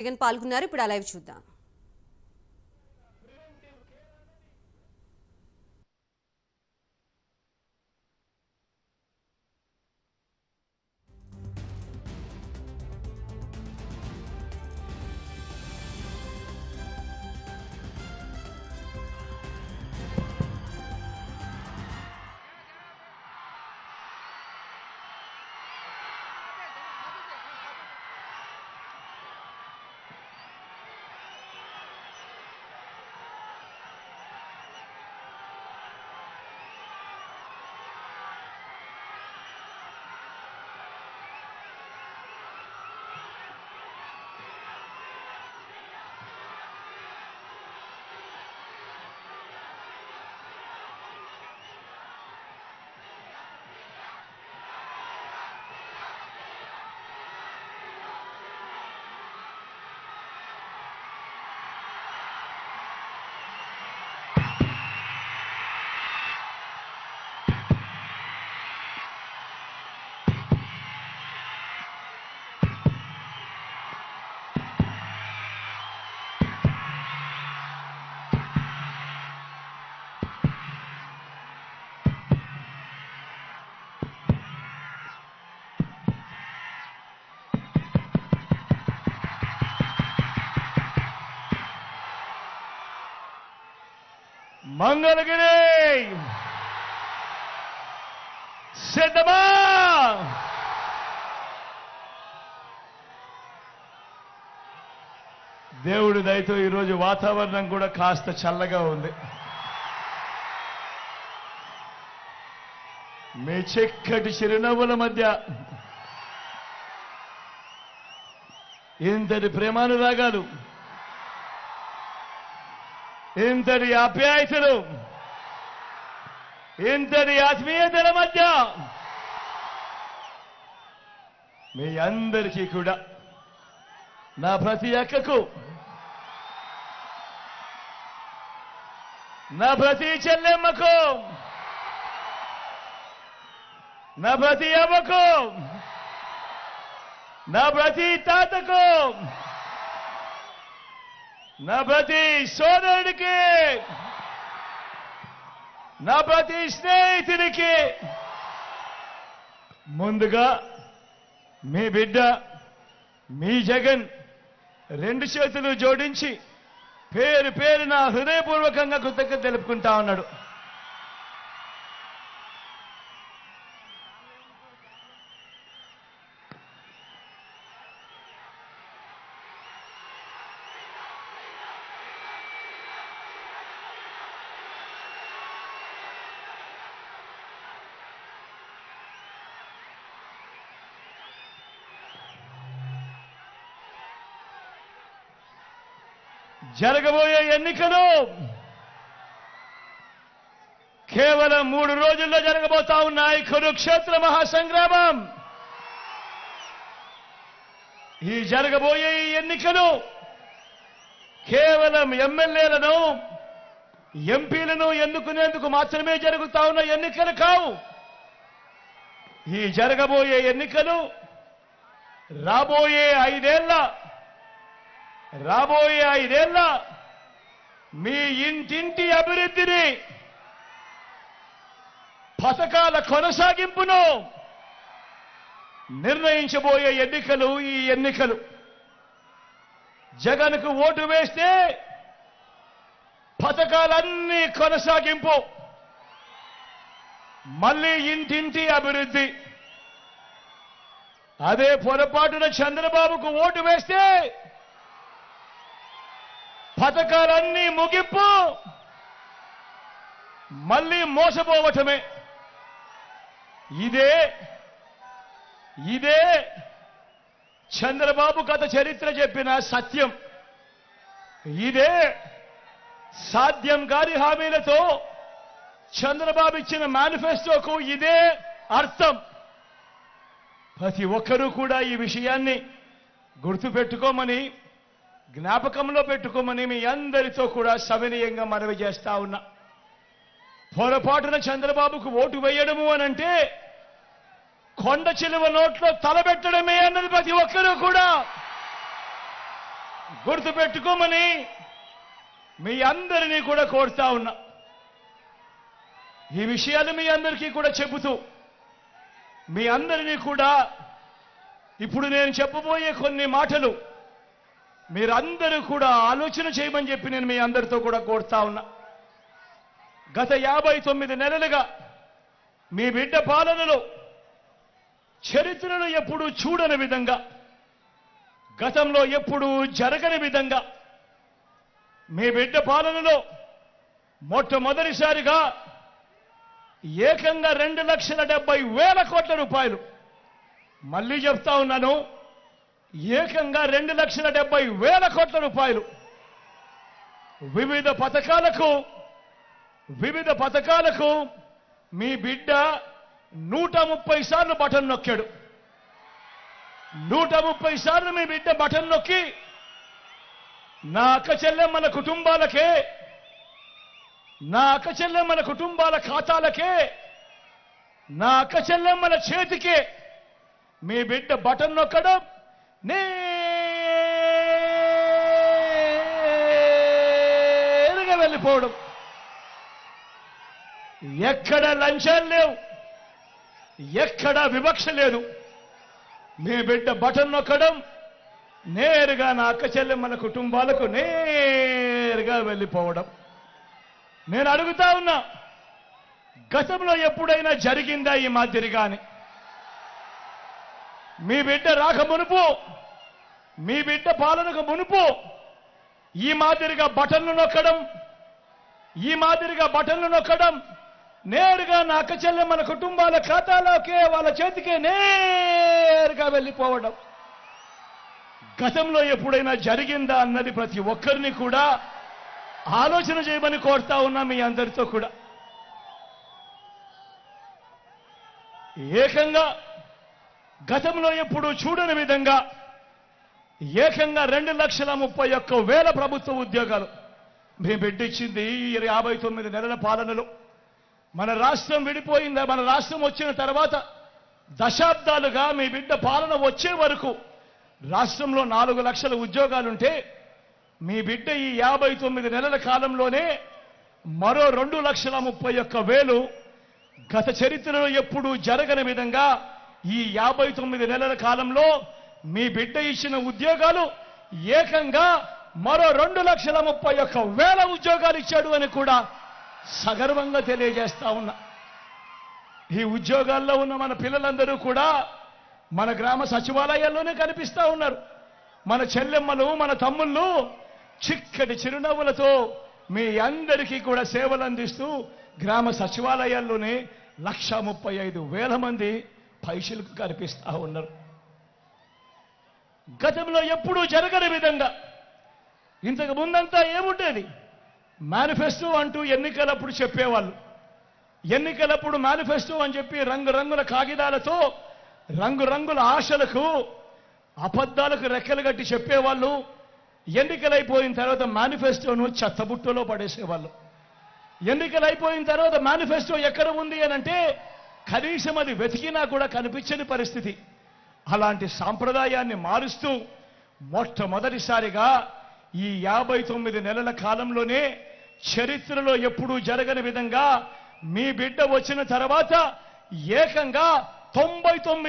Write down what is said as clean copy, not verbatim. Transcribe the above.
జగన్ పాల్గొన్నారు. ఇప్పుడు ఆ లైవ్ చూద్దాం. మంగళగిరి సిద్ధమా? దేవుడి దయతో ఈరోజు వాతావరణం కూడా కాస్త చల్లగా ఉంది. మీ చిక్కటి చిరునవ్వుల మధ్య ఇంతటి ప్రేమానురాగాలు, ఇంతటి ఆప్యాయతలు, ఇంతటి ఆత్మీయతల మధ్య మీ అందరికీ కూడా, నా ప్రతి అక్కకు, నా ప్రతి చెల్లెమ్మకు, నా ప్రతి అవ్వకు, నా ప్రతి తాతకు, నా ప్రతి సోదరుడికి, నా ప్రతి స్నేహితుడికి ముందుగా మీ బిడ్డ మీ జగన్ రెండు చేతులు జోడించి పేరు పేరున హృదయపూర్వకంగా కృతజ్ఞత తెలుపుకుంటా ఉన్నాడు. జరగబోయే ఎన్నికలు కేవలం 3 రోజుల్లో జరగబోతా ఉన్నాయి. కురుక్షేత్ర మహాసంగ్రామం. ఈ జరగబోయే ఈ ఎన్నికలు కేవలం ఎమ్మెల్యేలను, ఎంపీలను ఎన్నుకునేందుకు మాత్రమే జరుగుతా ఉన్న ఎన్నికలు కావు. ఈ జరగబోయే ఎన్నికలు రాబోయే 5 ఏళ్ల మీ ఇంటింటి అభివృద్ధిని, పథకాల కొనసాగింపును నిర్ణయించబోయే ఎన్నికలు ఈ ఎన్నికలు. జగన్కు ఓటు వేస్తే పథకాలన్నీ కొనసాగింపు, మళ్ళీ ఇంటింటి అభివృద్ధి. అదే పొరపాటున చంద్రబాబుకు ఓటు వేస్తే పథకాలన్నీ ముగింపు, మళ్ళీ మోసపోవటమే. ఇదే చంద్రబాబు గత చరిత్ర చెప్పిన సత్యం. ఇదే సాధ్యం కాని హామీలతో చంద్రబాబు ఇచ్చిన మేనిఫెస్టోకు ఇదే అర్థం. ప్రతి ఒక్కరూ కూడా ఈ విషయాన్ని గుర్తుపెట్టుకోమని, జ్ఞాపకంలో పెట్టుకోమని మీ అందరితో కూడా సవినయంగా మనవి చేస్తా ఉన్నా. పొరపాటున చంద్రబాబుకు ఓటు వేయడము అనంటే కొండ చిలువ నోట్లో తలబెట్టడమే అన్నది ప్రతి ఒక్కరూ కూడా గుర్తుపెట్టుకోమని మీ అందరినీ కూడా కోరుతా ఉన్నా. ఈ విషయాలు మీ అందరికీ కూడా చెబుతూ మీ అందరినీ కూడా ఇప్పుడు నేను చెప్పబోయే కొన్ని మాటలు మీరందరూ కూడా ఆలోచన చేయమని చెప్పి నేను మీ అందరితో కూడా కోరుతా ఉన్నా. గత 59 నెలలుగా మీ బిడ్డ పాలనలో చరిత్రను ఎప్పుడూ చూడని విధంగా, గతంలో ఎప్పుడూ జరగని విధంగా మీ బిడ్డ పాలనలో మొట్టమొదటిసారిగా ఏకంగా 2,70,000 కోట్ల రూపాయలు, మళ్ళీ చెప్తా ఉన్నాను, ఏకంగా 2,70,000 కోట్ల రూపాయలు వివిధ పథకాలకు మీ బిడ్డ 130 సార్లు బటన్ నొక్కాడు. 130 సార్లు మీ బిడ్డ బటన్ నొక్కి నా అక్క చెల్లెమ్మల ఖాతాలకే, నా అక్క చెల్లెమ్మల చేతికే మీ బిడ్డ బటన్ నొక్కడం, నేరుగా వెళ్ళిపోవడం. ఎక్కడ లంచాలు లేవు, ఎక్కడ వివక్ష లేదు. మీ బిడ్డ బటన్ నొక్కడం, నేరుగా నా అక్క చెల్లెమ్మల కుటుంబాలకు నేరుగా వెళ్ళిపోవడం. నేను అడుగుతా ఉన్నా, గతంలో ఎప్పుడైనా జరిగిందా ఈ మాదిరిగాని? మీ బిడ్డ రాక మునుపు, మీ బిడ్డ పాలనకు మునుపు ఈ మాదిరిగా బటన్లు నొక్కడం, నేరుగా నా అక్క చెల్లెమ్మల కుటుంబాల ఖాతాలోకే, వాళ్ళ చేతికే నేరుగా వెళ్ళిపోవడం గతంలో ఎప్పుడైనా జరిగిందా అన్నది ప్రతి ఒక్కరిని కూడా ఆలోచన చేయమని కోరుతా ఉన్నా. మీ అందరితో కూడా ఏకంగా గతంలో ఎప్పుడూ చూడని విధంగా ఏకంగా 2,31,000 ప్రభుత్వ ఉద్యోగాలు మీ బిడ్డ ఇచ్చింది. 59 నెలల పాలనలో మన రాష్ట్రం విడిపోయిందా, మన రాష్ట్రం వచ్చిన తర్వాత దశాబ్దాలుగా మీ బిడ్డ పాలన వచ్చే వరకు రాష్ట్రంలో 4 లక్షల ఉద్యోగాలుంటే మీ బిడ్డ ఈ 59 నెలల కాలంలోనే మరో 2,31,000 గత చరిత్రలో ఎప్పుడూ జరగని విధంగా ఈ 59 నెలల కాలంలో మీ బిడ్డ ఇచ్చిన ఉద్యోగాలు ఏకంగా మరో 2,31,000 ఉద్యోగాలు ఇచ్చాడు అని కూడా సగర్వంగా తెలియజేస్తా ఉన్నా. ఈ ఉద్యోగాల్లో ఉన్న మన పిల్లలందరూ కూడా మన గ్రామ సచివాలయాల్లోనే కనిపిస్తా ఉన్నారు. మన చెల్లెమ్మలు, మన తమ్ముళ్ళు చిక్కటి చిరునవ్వులతో మీ అందరికీ కూడా సేవలు అందిస్తూ గ్రామ సచివాలయాల్లోనే 1,35,000 మంది పైసలకు కనిపిస్తా ఉన్నారు. గతంలో ఎప్పుడూ జరగని విధంగా ఇంతకు ముందంతా ఏముండేది? మేనిఫెస్టో అంటూ ఎన్నికలప్పుడు చెప్పేవాళ్ళు. ఎన్నికలప్పుడు మేనిఫెస్టో అని చెప్పి రంగురంగుల కాగితాలతో రంగురంగుల ఆశలకు, అబద్ధాలకు రెక్కలు కట్టి చెప్పేవాళ్ళు. ఎన్నికలైపోయిన తర్వాత మేనిఫెస్టోను చెత్తబుట్టలో పడేసేవాళ్ళు. ఎన్నికలైపోయిన తర్వాత మేనిఫెస్టో ఎక్కడ ఉంది అనంటే కనీసం అది వెతికినా కూడా కనిపించని పరిస్థితి. అలాంటి సాంప్రదాయాన్ని మారుస్తూ మొట్టమొదటిసారిగా ఈ 59 నెలల కాలంలోనే చరిత్రలో ఎప్పుడూ జరగని విధంగా మీ బిడ్డ వచ్చిన తర్వాత ఏకంగా 99